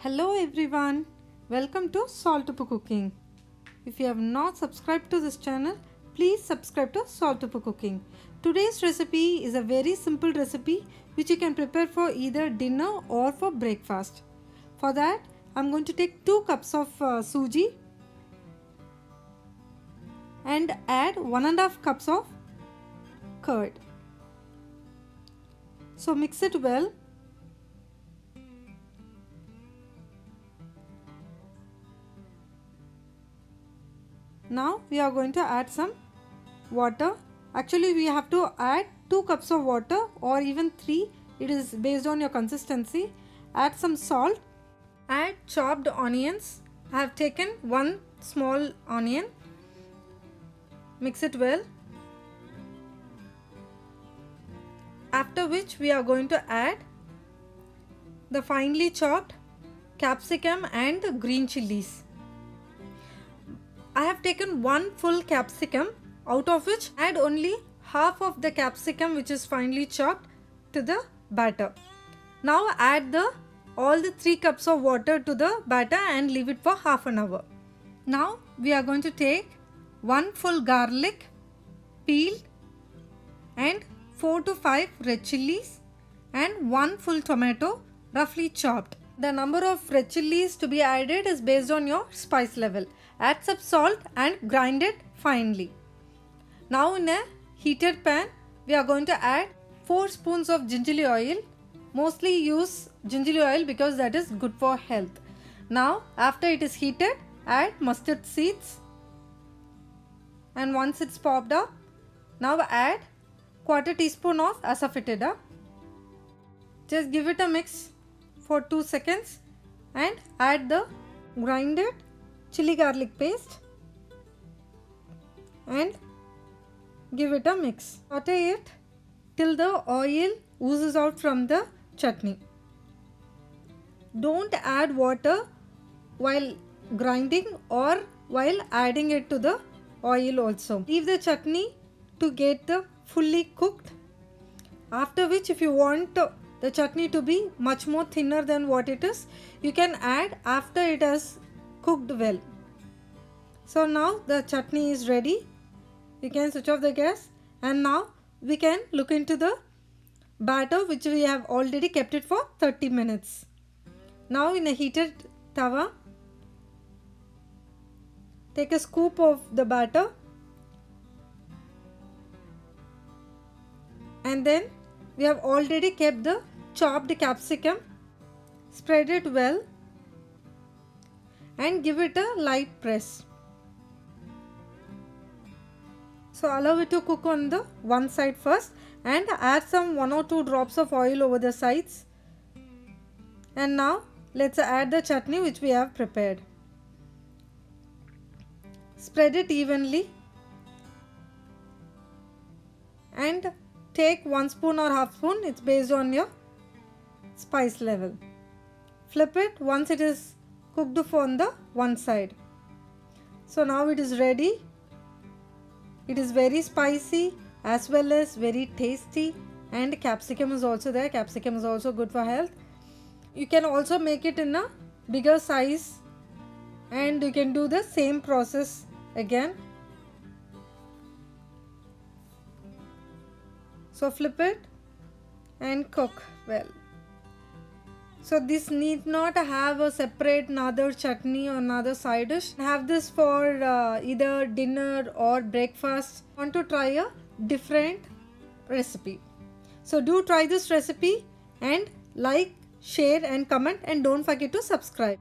Hello everyone, welcome to Salt Upu Cooking. If you have not subscribed to this channel, please subscribe to Salt Upu Cooking. Today's recipe is a very simple recipe which you can prepare for either dinner or for breakfast. For that, I'm going to take 2 cups of suji and add 1.5 cups of curd. So mix it well. Now we are going to add some water. Actually we have to add 2 cups of water or even 3. It is based on your consistency. Add some salt. Add chopped onions. I have taken 1 small onion. Mix it well. After which we are going to add the finely chopped capsicum and green chilies. I have taken 1 full capsicum, out of which add only half of the capsicum which is finely chopped to the batter. Now add all the 3 cups of water to the batter and leave it for half an hour. Now we are going to take 1 full garlic peeled and 4 to 5 red chilies and 1 full tomato roughly chopped. The number of red chilies to be added is based on your spice level. Add some salt and grind it finely. Now in a heated pan, we are going to add 4 spoons of gingerly oil. Mostly use gingerly oil because that is good for health. Now after it is heated, add mustard seeds. And once it's popped up, now add 1/4 teaspoon of asafoetida. Just give it a mix for 2 seconds and add the grinded chili garlic paste and give it a mix. Saute it till the oil oozes out from the chutney. Don't add water while grinding or while adding it to the oil also. Leave the chutney to get the fully cooked. After which, if you want the chutney to be much more thinner than what it is, you can add after it has cooked well. So now the chutney is ready. You can switch off the gas and now we can look into the batter which we have already kept it for 30 minutes. Now in a heated tawa, take a scoop of the batter and then we have already kept the chopped capsicum. Spread it well and give it a light press. So allow it to cook on the one side first and add some 1 or 2 drops of oil over the sides. And now let's add the chutney which we have prepared. Spread it evenly and take 1 spoon or half spoon, it's based on your spice level. Flip it once it is cooked on the one side. So now it is ready. It is very spicy as well as very tasty, and capsicum is also there. Capsicum is also good for health. You can also make it in a bigger size and you can do the same process again. So flip it and cook well. So this need not have a separate another chutney or another side dish. Have this for either dinner or breakfast. Want to try a different recipe. So do try this recipe and like, share and comment, and don't forget to subscribe.